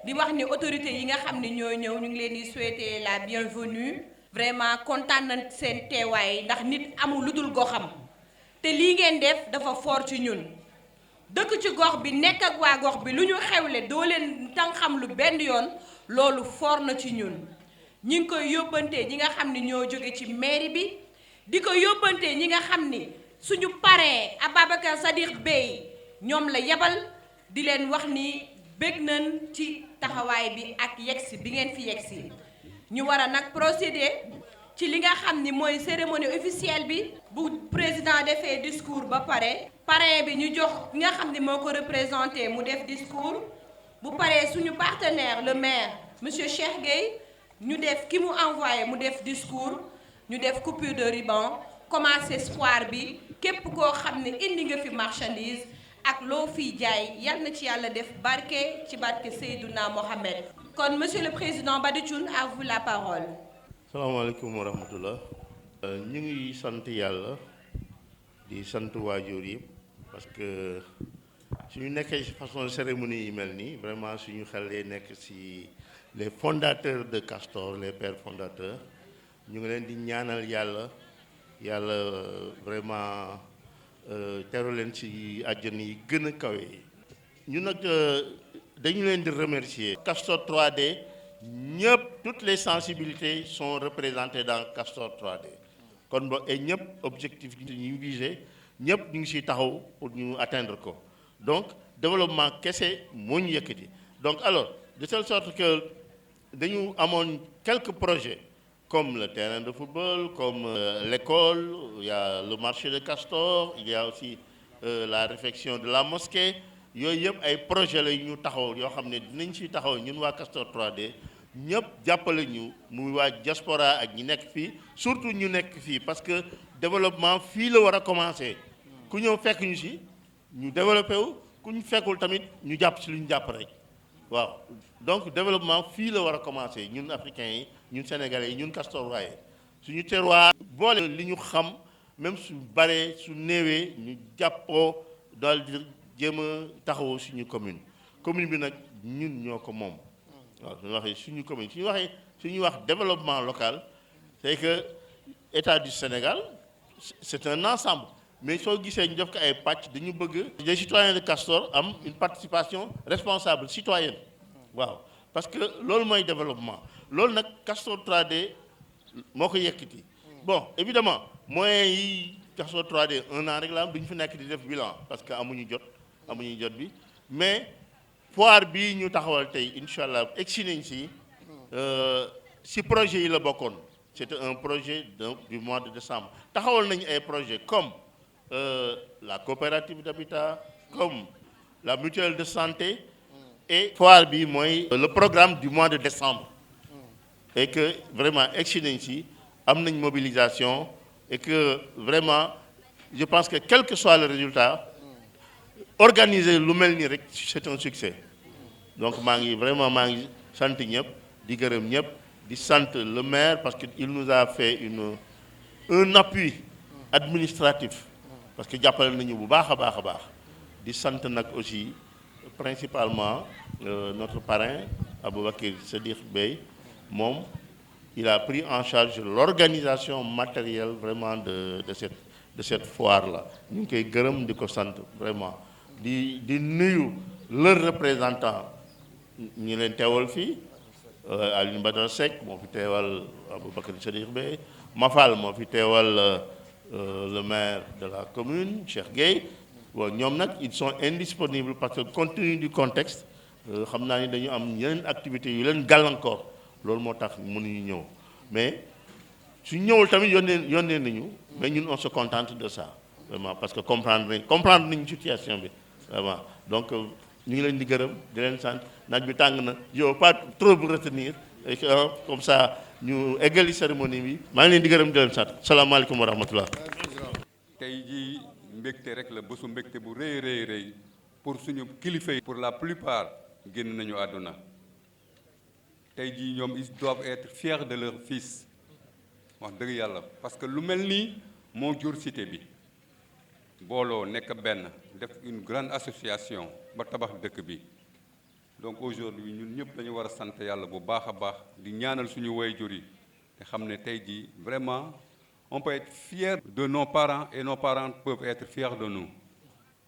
di wax ni autorités yi nga xam ne ñoo ñëw ñu ngi leen di souhaiter la bienvenue. vraiment kontaan nañ seen teewaay ndax nit amul lu dul goxam te lii ngeen def dafa fort ci ñun dëkk ci gox bi nekk ak waa gox bi lu ñu xewle doo leen tan xam lu benn yoon loolu fort na ci ñun. ñi ngi koy yóbbante ñi nga xam ni ñoo jóge ci mairie bi di ko yóbbante ñi nga xam ni suñu parrain Ababacar Sadikh Bèye ñoom la yebal di leen wax ni bég nañ ci taxawaay bi ak yegsi bi ngeen fi yegsi ñu war a nag procéder ci li nga xam ni mooy cérémonie officielle bi bu président defee discours ba pare parrain bi ñu jox ki nga xam ni moo ko représenté mu def discours bu paree suñu partenaire le maire monsieur Cheikh Gueye ñu def ki mu envoyé mu def discours ñu def coupure de ruban commencé foire bi képp koo xam ne indi nga fi marchandise ak loo fiy jaay yal na ci yàlla def barke ci barke Seydouna Mohamed. kon monsieur le président Badithioune, à vous la parole. salaamaaleykum wa rahmatullah. ñu ngi sant yàlla di sant waajur yi parce que suñu nekkee façon cérémonie yi mel nii vraiment suñu xel lay nekk ci les fondateurs de Castor, les pères fondateurs. ñu ngi leen di ñaanal yàlla vraiment teru leen ci àjjana yi gën a kawe yi. ñu nag dañu leen di remercier. Castor 3D ñëpp toutes les sensibilités sont représentées dans Castor 3D kon ba et ñëpp objectif yi ñu visé ñëpp ñu ngi ciy taxaw pour ñu atteindre ko donc développement kese moo ñu yëkkati donc alors de telle sorte que dañu amoon quelques projets comme le terrain de football, comme l'école, il y a le marché de Castor, il y a aussi la réfection de la mosquée. yooyu yëpp ay projet la ñu taxaw yoo xam ne dinañ ci taxaw ñun waa Castor 3D ñëpp jàppale ñu muy waa diaspora ak ñi nekk fii surtout ñu nekk fii parce que développement fii la war a commencer ku ñëw fekk ñu ci ñu développé wu ku ñu fekkul tamit ñu jàpp ci lu ñu jàpp rek waaw donc développement fii la war a commencer ñun africains yi ñun sénégalais yi ñun Castor waaye suñu terroir boole li ñu xam même su baree su néewee ñu jàppoo daal di jéem a taxawoo suñu commune bi nag ñun ñoo ko moom waaw suñu waxee suñu commune suñu wax développement local c'est que état du Sénégal c'est un ensemble mais soo gisee ñu def ko ay pàcc dañu bëgg les citoyens de Castor am une participation responsable citoyenne waaw parce que loolu mooy développement loolu nag Castor 3D moo ko yëkkati bon évidemment moyens yi Castor 3D 1 an rek la am duñu fi nekk di def bilan parce que amuñu jot bi mais foire bii ñu taxawal tey incha allah egsi nañ si projet yi la bokkoon c'était un projet du mois de décembre taxawal nañu ay projets comme la coopérative d'habitat comme la mutuelle de santé et foire bi mooy le programme du mois de décembre et que vraiment egsi nañ si am nañ mobilisation et que vraiment je pense que quel que soit le résultat organiser lu mel nii rek c'est un succès donc maa ngi sant ñëpp di gërëm ñëpp di sant le maire parce que il nous a fait un appui administratif parce que jàppale nañu bu baax a baax di sant nag aussi principalement notre parrain Ababacar Sadikh Bèye moom il a pris en charge l'organisation matérielle vraiment de cette foire là ñu ngi koy gërëm di ko sant vraiment di nuyu leur représentant ñi leen teewal fii Alioune Badara Seck moo fi teewal Ababacar Sadikh Bèye Mafal moo fi teewal le maire de la commune Cheikh Gueye bon ñoom nag ils sont indisponibles parce que compte tenu du contexte xam naa ni dañu am yeneen activités yu leen gàllankoor loolu moo tax mënuñu ñëw mais su ñëwul tamit yónnee nañu mais ñun on se contente de ça vraiment parce que comprendre nañu situation bi vraiment donc ñu ngi leen di gërëm di leen sant naaj bi tàng na yow pas trop bu retenir et que comme ça ñu eggali cérémonie bi maa ngi leen di gërëm di leen sant salaamaaleykum wa rahmatullah. tey jii mbégte rek la bésu mbégte bu rëy pour suñu kilifa yi. pour la plupart génn nañu àdduna tey jii ñoom ils doivent être fiers de leur fils wax dëgg yàlla parce que lu mel nii moo jur cité bi booloo nekk benn def une grande association ba tabax dëkk bi donc aujourd'hui ñun ñëpp dañu war a sant yàlla bu baax a baax di ñaanal suñu waajur yi te xam ne tey jii vraiment on peut être fier de nos parents et nos parents peuvent être fiers de nous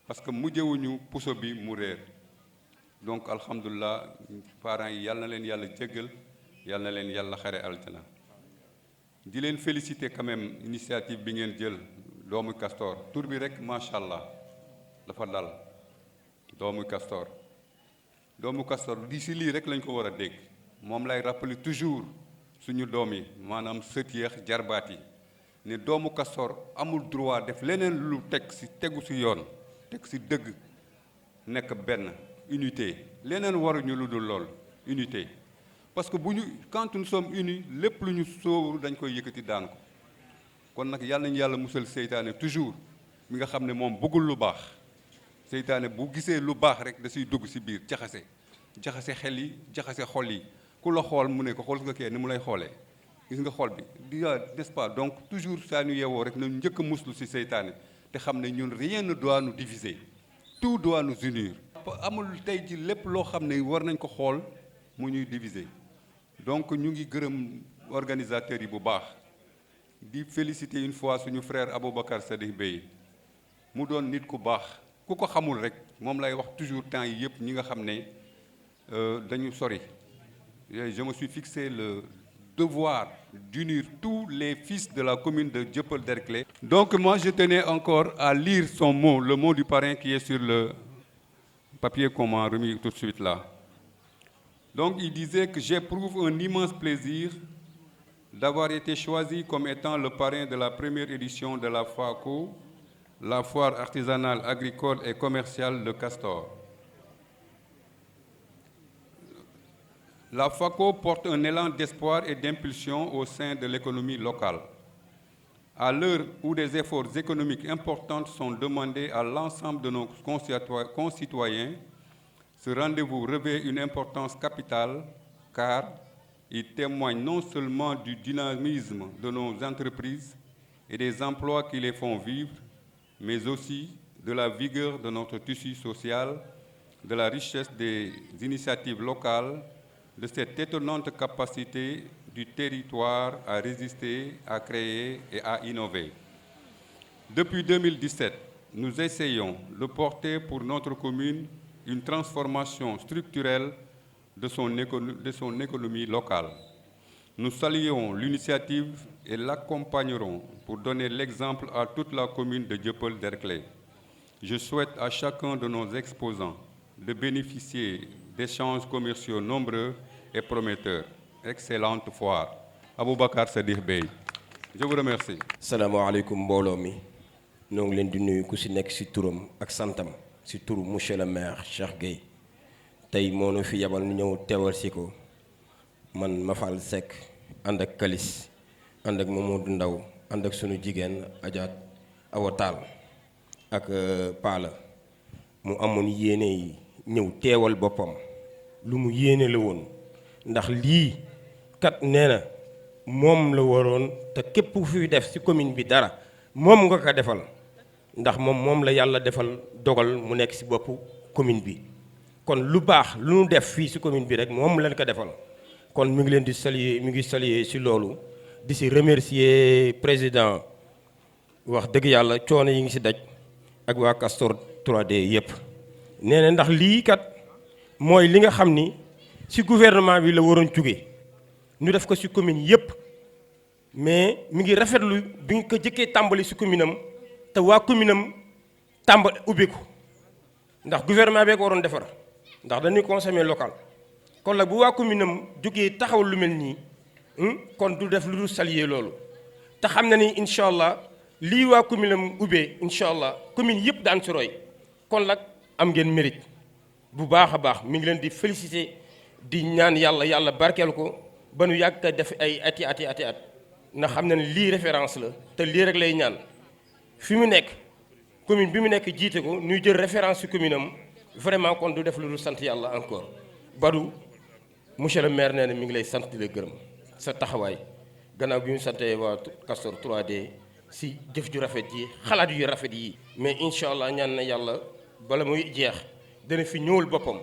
parce que mujjewuñu puso bi mu réer donc alhamdulilah parents yi yal na leen yàlla jéggal yal na leen yàlla xare aljana di leen féliciter quand même initiative bi ngeen jël doomu Castor tur bi rek macha allah dafa dal doomu Castor di si lii rek lañ ko war a dégg moom lay rappeler toujours suñu doom yi maanaam sët yeex jarbaat yi ne doomu Castor amul droit def leneen lu tegu si yoon teg si dëgg nekk benn unité leneen waruñu lu dul lool unité parce que quand nous sommes unis lépp lu ñu sóobu dañ koy yëkkati daan ko kon nag yàlla nañu yàlla musal seytaane toujours mi nga xam ne moom bëggul lu baax seytaane bu gisee lu baax rek da siy dugg si biir jaxase xel yi jaxase xol yi ku la xool mu ne ko xool nga kee ni mu lay xoolee gis nga xol bi n'est-ce pas donc toujours saa ñu yeewoo rek nañu njëkk a muslu si seytaane te xam ne ñun rien ne doit nous diviser tout doit nous unir amul tey ji lépp loo xam ne war nañ ko xool mu ñuy diviser donc ñu ngi gërëm organisateurs yi bu baax di féliciter une fois suñu frère Aboubacar Sadikh Bèye mu doon nit ku baax ku ko xamul rek moom lay wax toujours temps yi yëpp ñi nga xam ne dañu sori je me suis fixé le devoir d'unir tous les fils de la commune de Dieuppeul-Derklé. Donc moi je tenais encore à lire son mot, le mot du parrain qui est sur le papier qu'on m'a remis tout de suite là. Donc il disait que j'éprouve un immense plaisir d'avoir été choisi comme étant le parrain de la première édition de la FACO, la foire artisanale, agricole et commerciale de Castor. La FACO porte un élan d'espoir et d'impulsion au sein de l'économie locale. À l'heure où des efforts économiques importants sont demandés à l'ensemble de nos concitoyens, ce rendez-vous revêt une importance capitale car il témoigne non seulement du dynamisme de nos entreprises et des emplois qui les font vivre, mais aussi de la vigueur de notre tissu social, de la richesse des initiatives locales, de cette étonnante capacité du territoire à résister, à créer et à innover. Depuis 2017, nous essayons de porter pour notre commune une transformation structurelle de son économie locale. Nous saluons l'initiative et l'accompagnerons pour donner l'exemple à toute la commune de Dieuppeul-Derklé. Je souhaite à chacun de nos exposants de bénéficier d'échanges commerciaux nombreux et prometteurs. Excellente foire. Aboubacar Sadikh Bèye. Je vous remercie. salaamaaleykum mbooloo mi ñoo ngi leen di nuyu ku si nekk si turam ak santam si turu monsieur le maire Cheikh Gueye tey moo nu fi yabal ñu ñëw teewal si ko man Mafal Seck ànd ak Kalis ànd ak Mamadou Ndaw ànd ak sunu jigéen Adja Awa Tall ak Paala mu amoon yéene yi ñëw teewal boppam lu mu yéene la woon ndax lii kat nee na moom la waroon te képp ku fi def ci commune bi dara moom nga ko defal ndax moom la yàlla defal dogal mu nekk ci boppu commune bi kon lu baax lu nu def fii ci commune bi rek moom lañ ko defal kon mi ngi leen di saluer mi ngi saluer ci loolu di ci remercier président wax dëgg yàlla coono yi ngi ci daj ak waa Castor 3D yépp nee na ndax lii kat mooy li nga xam ni ci gouvernement bi la waroon jóge ñu def ko ci commune yépp mais mi ngi rafetlu bi nga ko jëkkee tàmbali ci commune am te waa commune am tàmbali ubbi ko ndax gouvernement bee ko waroon defar ndax dañuy consommer local kon nag bu waa commune am jógee taxaw lu mel nii kon du def lu dul saluer loolu te xam na ni incha allah lii waa commune am ubbee incha allah commune yépp daan ci roy kon nag am ngeen mérite bu baax a baax mi ngi leen di féliciter di ñaan yàlla barkeel ko ba nu yàgg def ay ati at ndax xam na ne lii référence la te lii rek lay ñaan fi mu nekk commune bi mu nekk jiite ko ñuy jël référence ci commune am vraiment kon du def lu dul sant yàlla encore Badou monsieur le maire nee na mi ngi lay sant di la gërëm sa taxawaay gannaaw bi ñu santee waa Castor 3D si jëf ju rafet yi xalaat yu rafet yi mais incha allah ñaan na yàlla bala muy jeex dana fi ñëwal boppam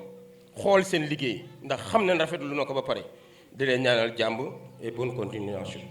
xool seen liggéey ndax xam ne rafetlu na ko ba pare di leen ñaanal jàmm et bonne continuation.